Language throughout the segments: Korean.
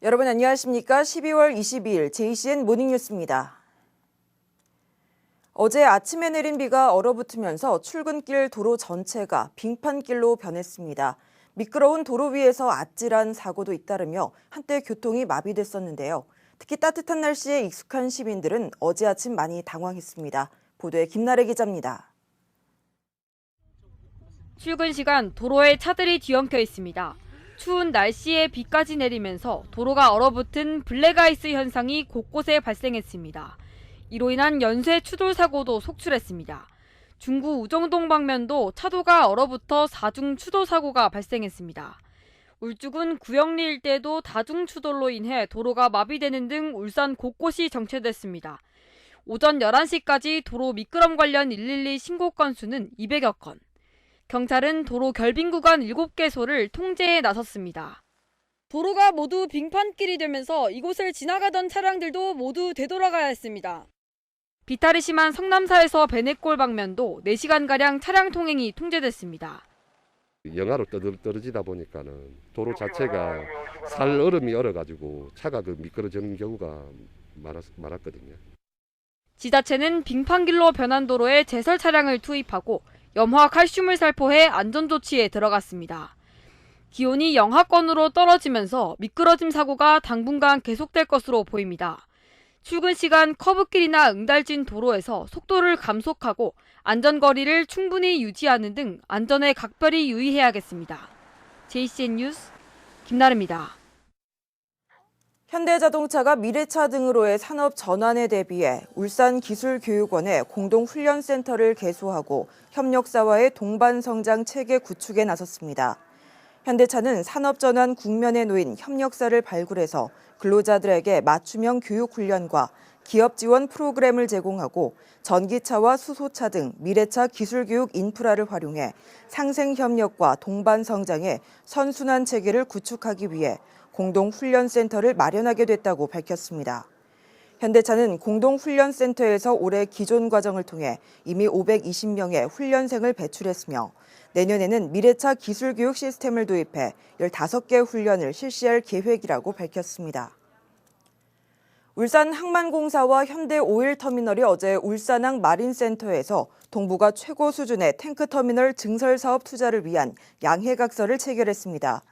여러분 안녕하십니까? 12월 22일 JCN 모닝뉴스입니다. 어제 아침에 내린 비가 얼어붙으면서 출근길 도로 전체가 빙판길로 변했습니다. 미끄러운 도로 위에서 아찔한 사고도 잇따르며 한때 교통이 마비됐었는데요. 특히 따뜻한 날씨에 익숙한 시민들은 어제 아침 많이 당황했습니다. 보도에 김나래 기자입니다. 출근 시간 도로에 차들이 뒤엉켜 있습니다. 추운 날씨에 비까지 내리면서 도로가 얼어붙은 블랙아이스 현상이 곳곳에 발생했습니다. 이로 인한 연쇄 추돌 사고도 속출했습니다. 중구 우정동 방면도 차도가 얼어붙어 사중 추돌 사고가 발생했습니다. 울주군 구영리 일대도 다중 추돌로 인해 도로가 마비되는 등 울산 곳곳이 정체됐습니다. 오전 11시까지 도로 미끄럼 관련 112 신고 건수는 200여 건. 경찰은 도로 결빙 구간 7개소를 통제에 나섰습니다. 도로가 모두 빙판길이 되면서 이곳을 지나가던 차량들도 모두 되돌아가야 했습니다. 비탈이 심한 성남사에서 베네골 방면도 4시간가량 차량 통행이 통제됐습니다. 영하로 떨어지다 보니까는 도로 자체가 살 얼음이 얼어가지고 차가 미끄러지는 경우가 많았거든요. 지자체는 빙판길로 변한 도로에 제설 차량을 투입하고 염화 칼슘을 살포해 안전조치에 들어갔습니다. 기온이 영하권으로 떨어지면서 미끄러짐 사고가 당분간 계속될 것으로 보입니다. 출근 시간 커브길이나 응달진 도로에서 속도를 감속하고 안전거리를 충분히 유지하는 등 안전에 각별히 유의해야겠습니다. JCN 뉴스 김나래입니다. 현대자동차가 미래차 등으로의 산업 전환에 대비해 울산기술교육원에 공동훈련센터를 개소하고 협력사와의 동반성장 체계 구축에 나섰습니다. 현대차는 산업전환 국면에 놓인 협력사를 발굴해서 근로자들에게 맞춤형 교육훈련과 기업 지원 프로그램을 제공하고 전기차와 수소차 등 미래차 기술교육 인프라를 활용해 상생협력과 동반성장의 선순환 체계를 구축하기 위해 공동훈련센터를 마련하게 됐다고 밝혔습니다. 현대차는 공동훈련센터에서 올해 기존 과정을 통해 이미 520명의 훈련생을 배출했으며 내년에는 미래차 기술교육 시스템을 도입해 15개 훈련을 실시할 계획이라고 밝혔습니다. 울산 항만공사와 현대오일터미널이 어제 울산항 마린센터에서 동부가 최고 수준의 탱크터미널 증설 사업 투자를 위한 양해각서를 체결했습니다.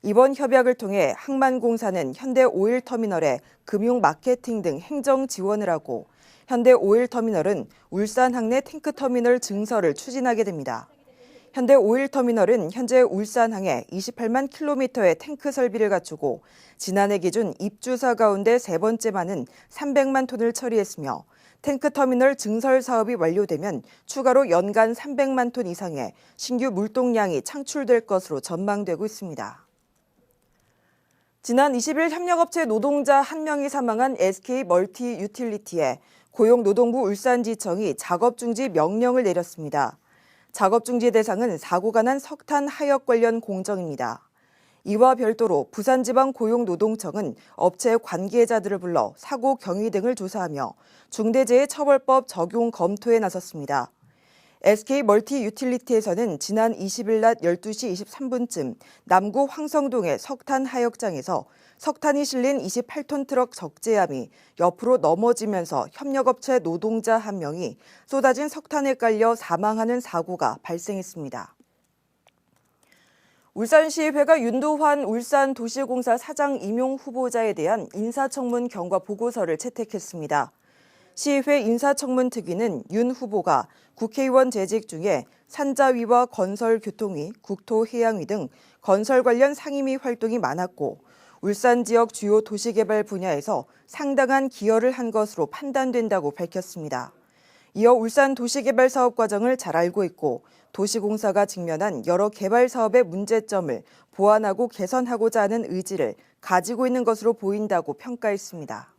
이번 협약을 통해 항만공사는 현대오일터미널에 금융 마케팅 등 행정 지원을 하고 현대오일터미널은 울산항 내 탱크터미널 증설을 추진하게 됩니다. 현대오일터미널은 현재 울산항에 28만 킬로미터의 탱크 설비를 갖추고 지난해 기준 입주사 가운데 세 번째 많은 300만 톤을 처리했으며 탱크터미널 증설 사업이 완료되면 추가로 연간 300만 톤 이상의 신규 물동량이 창출될 것으로 전망되고 있습니다. 지난 20일 협력업체 노동자 1명이 사망한 SK멀티유틸리티에 고용노동부 울산지청이 작업중지 명령을 내렸습니다. 작업중지 대상은 사고가 난 석탄 하역 관련 공정입니다. 이와 별도로 부산지방고용노동청은 업체 관계자들을 불러 사고 경위 등을 조사하며 중대재해처벌법 적용 검토에 나섰습니다. SK멀티유틸리티에서는 지난 20일 낮 12시 23분쯤 남구 황성동의 석탄 하역장에서 석탄이 실린 28톤 트럭 적재함이 옆으로 넘어지면서 협력업체 노동자 1명이 쏟아진 석탄에 깔려 사망하는 사고가 발생했습니다. 울산시의회가 윤도환 울산도시공사 사장 임용 후보자에 대한 인사청문 경과 보고서를 채택했습니다. 시의회 인사청문특위는 윤 후보가 국회의원 재직 중에 산자위와 건설교통위, 국토해양위 등 건설 관련 상임위 활동이 많았고 울산 지역 주요 도시개발 분야에서 상당한 기여를 한 것으로 판단된다고 밝혔습니다. 이어 울산 도시개발 사업 과정을 잘 알고 있고 도시공사가 직면한 여러 개발 사업의 문제점을 보완하고 개선하고자 하는 의지를 가지고 있는 것으로 보인다고 평가했습니다.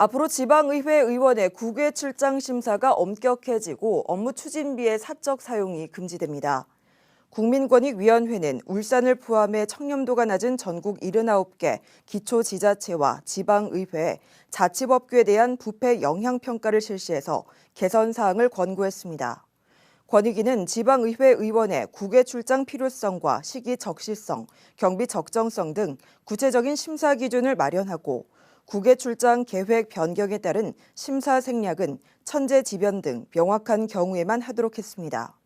앞으로 지방의회 의원의 국외 출장 심사가 엄격해지고 업무 추진비의 사적 사용이 금지됩니다. 국민권익위원회는 울산을 포함해 청렴도가 낮은 전국 79개 기초지자체와 지방의회에 자치법규에 대한 부패 영향평가를 실시해서 개선 사항을 권고했습니다. 권익위는 지방의회 의원의 국외 출장 필요성과 시기 적시성, 경비 적정성 등 구체적인 심사 기준을 마련하고 국외 출장 계획 변경에 따른 심사 생략은 천재지변 등 명확한 경우에만 하도록 했습니다.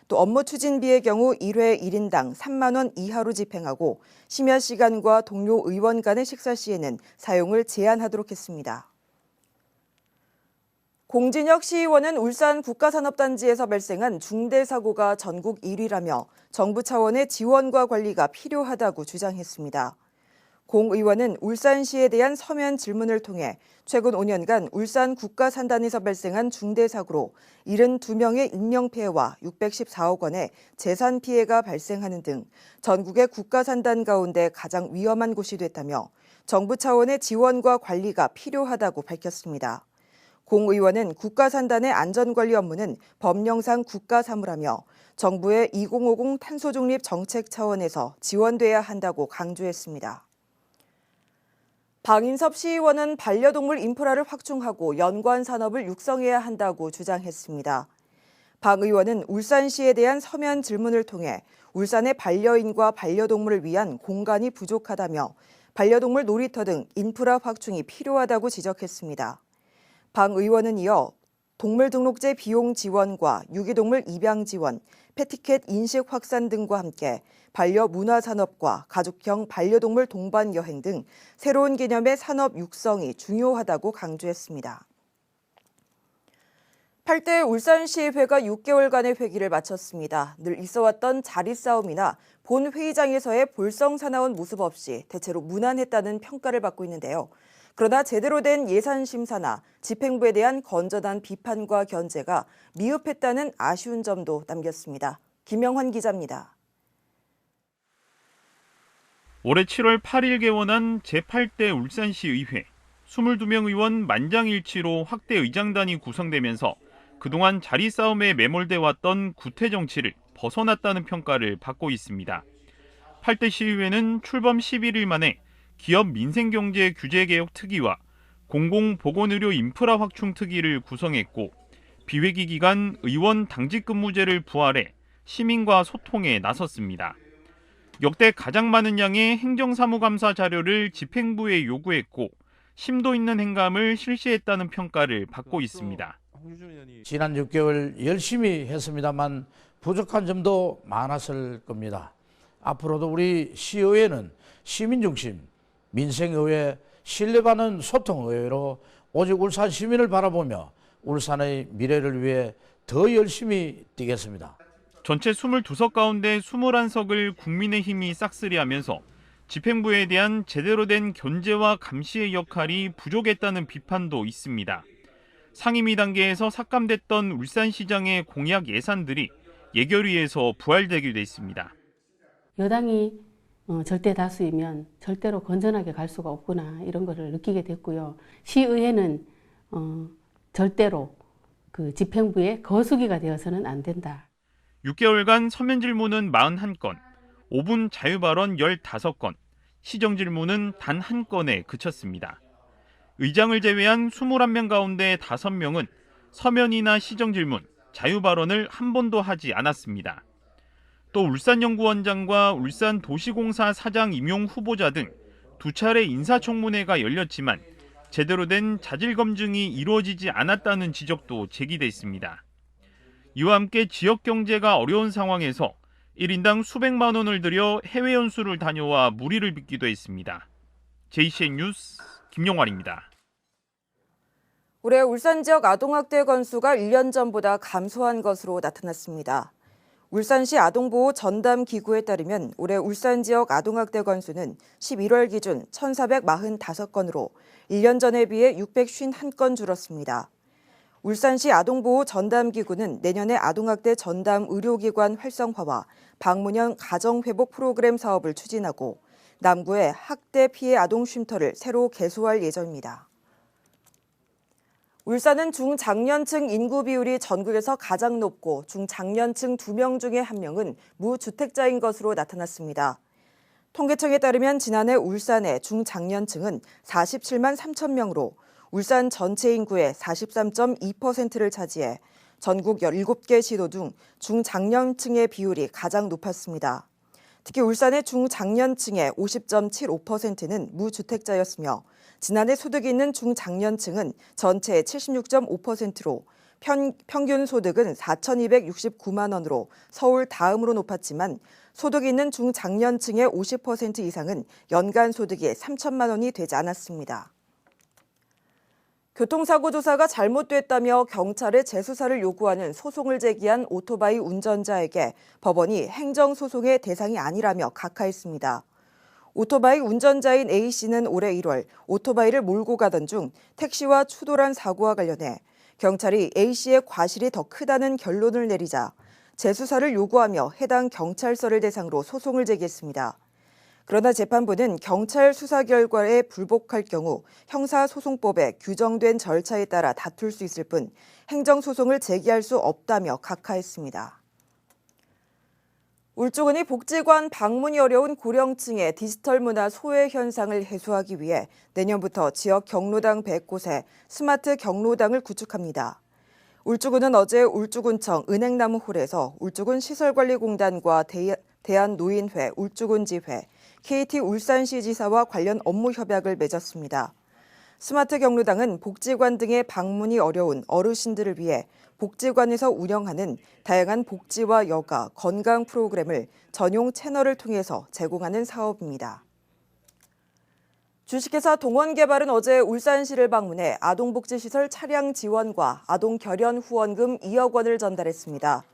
또 업무 추진비의 경우 1회 1인당 3만 원 이하로 집행하고 심야 시간과 동료 의원 간의 식사 시에는 사용을 제한하도록 했습니다. 공진혁 시의원은 울산 국가산업단지에서 발생한 중대사고가 전국 1위라며 정부 차원의 지원과 관리가 필요하다고 주장했습니다. 공 의원은 울산시에 대한 서면 질문을 통해 최근 5년간 울산 국가산단에서 발생한 중대사고로 72명의 인명피해와 614억 원의 재산 피해가 발생하는 등 전국의 국가산단 가운데 가장 위험한 곳이 됐다며 정부 차원의 지원과 관리가 필요하다고 밝혔습니다. 공 의원은 국가산단의 안전관리 업무는 법령상 국가사무라며 정부의 2050 탄소중립 정책 차원에서 지원돼야 한다고 강조했습니다. 방인섭 시의원은 반려동물 인프라를 확충하고 연관 산업을 육성해야 한다고 주장했습니다. 방 의원은 울산시에 대한 서면 질문을 통해 울산의 반려인과 반려동물을 위한 공간이 부족하다며 반려동물 놀이터 등 인프라 확충이 필요하다고 지적했습니다. 방 의원은 이어 동물 등록제 비용 지원과 유기동물 입양 지원, 패티캣 인식 확산 등과 함께 반려문화산업과 가족형 반려동물 동반 여행 등 새로운 개념의 산업 육성이 중요하다고 강조했습니다. 8대 울산시의회가 6개월간의 회기를 마쳤습니다. 늘 있어왔던 자리 싸움이나 본 회의장에서의 볼성 사나운 모습 없이 대체로 무난했다는 평가를 받고 있는데요. 그러나 제대로 된 예산 심사나 집행부에 대한 건전한 비판과 견제가 미흡했다는 아쉬운 점도 남겼습니다. 김영환 기자입니다. 올해 7월 8일 개원한 제8대 울산시의회 22명 의원 만장일치로 확대 의장단이 구성되면서 그동안 자리 싸움에 매몰돼 왔던 구태 정치를 벗어났다는 평가를 받고 있습니다. 8대 시의회는 출범 11일 만에 기업 민생경제 규제개혁 특위와 공공보건의료 인프라 확충 특위를 구성했고 비회기 기간 의원 당직 근무제를 부활해 시민과 소통에 나섰습니다. 역대 가장 많은 양의 행정사무감사 자료를 집행부에 요구했고 심도 있는 행감을 실시했다는 평가를 받고 있습니다. 지난 6개월 열심히 했습니다만 부족한 점도 많았을 겁니다. 앞으로도 우리 시의회는 시민중심, 민생의회, 신뢰받는 소통의회로 오직 울산 시민을 바라보며 울산의 미래를 위해 더 열심히 뛰겠습니다. 전체 22석 가운데 21석을 국민의힘이 싹쓸이하면서 집행부에 대한 제대로 된 견제와 감시의 역할이 부족했다는 비판도 있습니다. 상임위 단계에서 삭감됐던 울산시장의 공약 예산들이 예결위에서 부활되기도 했습니다. 여당이 절대 다수이면 절대로 건전하게 갈 수가 없구나 이런 것을 느끼게 됐고요. 시의회는 절대로 그 집행부의 거수기가 되어서는 안 된다. 6개월간 서면 질문은 41건, 5분 자유발언 15건, 시정 질문은 단 1건에 그쳤습니다. 의장을 제외한 21명 가운데 5명은 서면이나 시정 질문, 자유발언을 한 번도 하지 않았습니다. 또 울산연구원장과 울산도시공사 사장 임용 후보자 등 2차례 인사청문회가 열렸지만 제대로 된 자질검증이 이루어지지 않았다는 지적도 제기됐습니다. 이와 함께 지역 경제가 어려운 상황에서 1인당 수백만 원을 들여 해외 연수를 다녀와 무리를 빚기도 했습니다. JCN 뉴스 김용환입니다. 올해 울산 지역 아동학대 건수가 1년 전보다 감소한 것으로 나타났습니다. 울산시 아동보호 전담기구에 따르면 올해 울산 지역 아동학대 건수는 11월 기준 1,445건으로 1년 전에 비해 651건 줄었습니다. 울산시 아동보호 전담기구는 내년에 아동학대 전담 의료기관 활성화와 방문형 가정회복 프로그램 사업을 추진하고 남구에 학대 피해 아동 쉼터를 새로 개소할 예정입니다. 울산은 중장년층 인구 비율이 전국에서 가장 높고 중장년층 2명 중에 1명은 무주택자인 것으로 나타났습니다. 통계청에 따르면 지난해 울산의 중장년층은 47만 3천 명으로 울산 전체 인구의 43.2%를 차지해 전국 17개 시도 중 중장년층의 비율이 가장 높았습니다. 특히 울산의 중장년층의 50.75%는 무주택자였으며 지난해 소득이 있는 중장년층은 전체의 76.5%로 평균 소득은 4,269만 원으로 서울 다음으로 높았지만 소득이 있는 중장년층의 50% 이상은 연간 소득이 3천만 원이 되지 않았습니다. 교통사고 조사가 잘못됐다며 경찰에 재수사를 요구하는 소송을 제기한 오토바이 운전자에게 법원이 행정소송의 대상이 아니라며 각하했습니다. 오토바이 운전자인 A씨는 올해 1월 오토바이를 몰고 가던 중 택시와 추돌한 사고와 관련해 경찰이 A씨의 과실이 더 크다는 결론을 내리자 재수사를 요구하며 해당 경찰서를 대상으로 소송을 제기했습니다. 그러나 재판부는 경찰 수사 결과에 불복할 경우 형사소송법에 규정된 절차에 따라 다툴 수 있을 뿐 행정소송을 제기할 수 없다며 각하했습니다. 울주군이 복지관 방문이 어려운 고령층의 디지털 문화 소외 현상을 해소하기 위해 내년부터 지역 경로당 100곳에 스마트 경로당을 구축합니다. 울주군은 어제 울주군청 은행나무홀에서 울주군 시설관리공단과 대한노인회 울주군지회, KT 울산시 지사와 관련 업무 협약을 맺었습니다. 스마트 경로당은 복지관 등의 방문이 어려운 어르신들을 위해 복지관에서 운영하는 다양한 복지와 여가, 건강 프로그램을 전용 채널을 통해서 제공하는 사업입니다. 주식회사 동원개발은 어제 울산시를 방문해 아동복지시설 차량 지원과 아동결연 후원금 2억 원을 전달했습니다.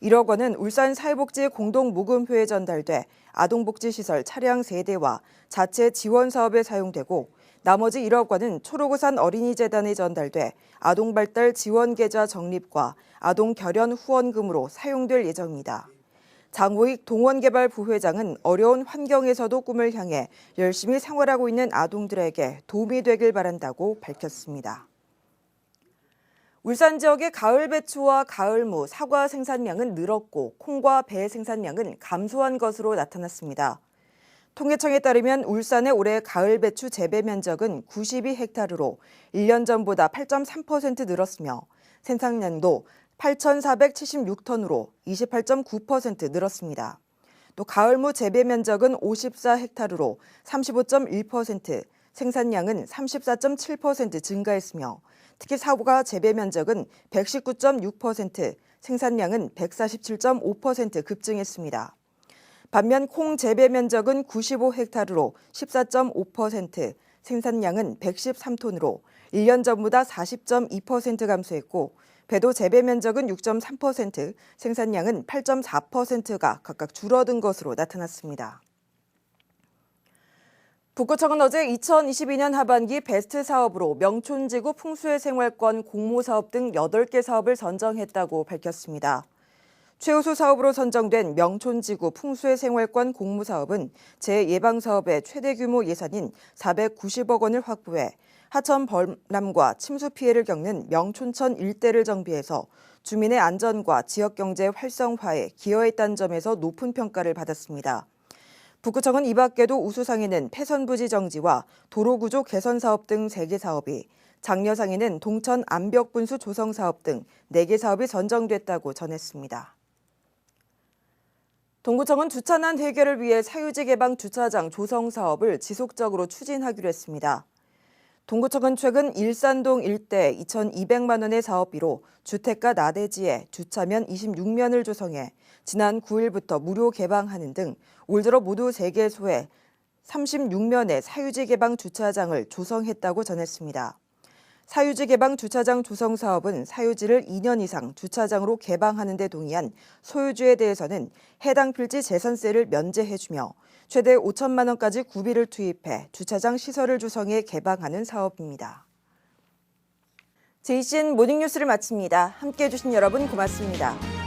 1억 원은 울산사회복지 공동모금회에 전달돼 아동복지시설 차량 세대와 자체 지원 사업에 사용되고 나머지 1억 원은 초록우산 어린이재단에 전달돼 아동발달 지원계좌 적립과 아동결연 후원금으로 사용될 예정입니다. 장호익 동원개발 부회장은 어려운 환경에서도 꿈을 향해 열심히 생활하고 있는 아동들에게 도움이 되길 바란다고 밝혔습니다. 울산 지역의 가을 배추와 가을무, 사과 생산량은 늘었고 콩과 배 생산량은 감소한 것으로 나타났습니다. 통계청에 따르면 울산의 올해 가을 배추 재배 면적은 92헥타르로 1년 전보다 8.3% 늘었으며 생산량도 8,476톤으로 28.9% 늘었습니다. 또 가을무 재배 면적은 54헥타르로 35.1%, 생산량은 34.7% 증가했으며 특히 사과 재배 면적은 119.6%, 생산량은 147.5% 급증했습니다. 반면 콩 재배 면적은 95헥타르로 14.5%, 생산량은 113톤으로 1년 전보다 40.2% 감소했고 배도 재배 면적은 6.3%, 생산량은 8.4%가 각각 줄어든 것으로 나타났습니다. 북구청은 어제 2022년 하반기 베스트 사업으로 명촌지구 풍수의 생활권 공모사업 등 8개 사업을 선정했다고 밝혔습니다. 최우수 사업으로 선정된 명촌지구 풍수의 생활권 공모사업은 재예방사업의 최대 규모 예산인 490억 원을 확보해 하천 범람과 침수 피해를 겪는 명촌천 일대를 정비해서 주민의 안전과 지역경제 활성화에 기여했다는 점에서 높은 평가를 받았습니다. 북구청은 이 밖에도 우수상에는 폐선부지 정지와 도로구조 개선 사업 등 3개 사업이, 장려상에는 동천 암벽분수 조성 사업 등 4개 사업이 선정됐다고 전했습니다. 동구청은 주차난 해결을 위해 사유지 개방 주차장 조성 사업을 지속적으로 추진하기로 했습니다. 동구청은 최근 일산동 일대 2,200만 원의 사업비로 주택가 나대지에 주차면 26면을 조성해 지난 9일부터 무료 개방하는 등 올 들어 모두 3개소에 36면의 사유지 개방 주차장을 조성했다고 전했습니다. 사유지 개방 주차장 조성 사업은 사유지를 2년 이상 주차장으로 개방하는 데 동의한 소유주에 대해서는 해당 필지 재산세를 면제해주며 최대 5천만 원까지 구비를 투입해 주차장 시설을 조성해 개방하는 사업입니다. JCN 모닝뉴스를 마칩니다. 함께해 주신 여러분 고맙습니다.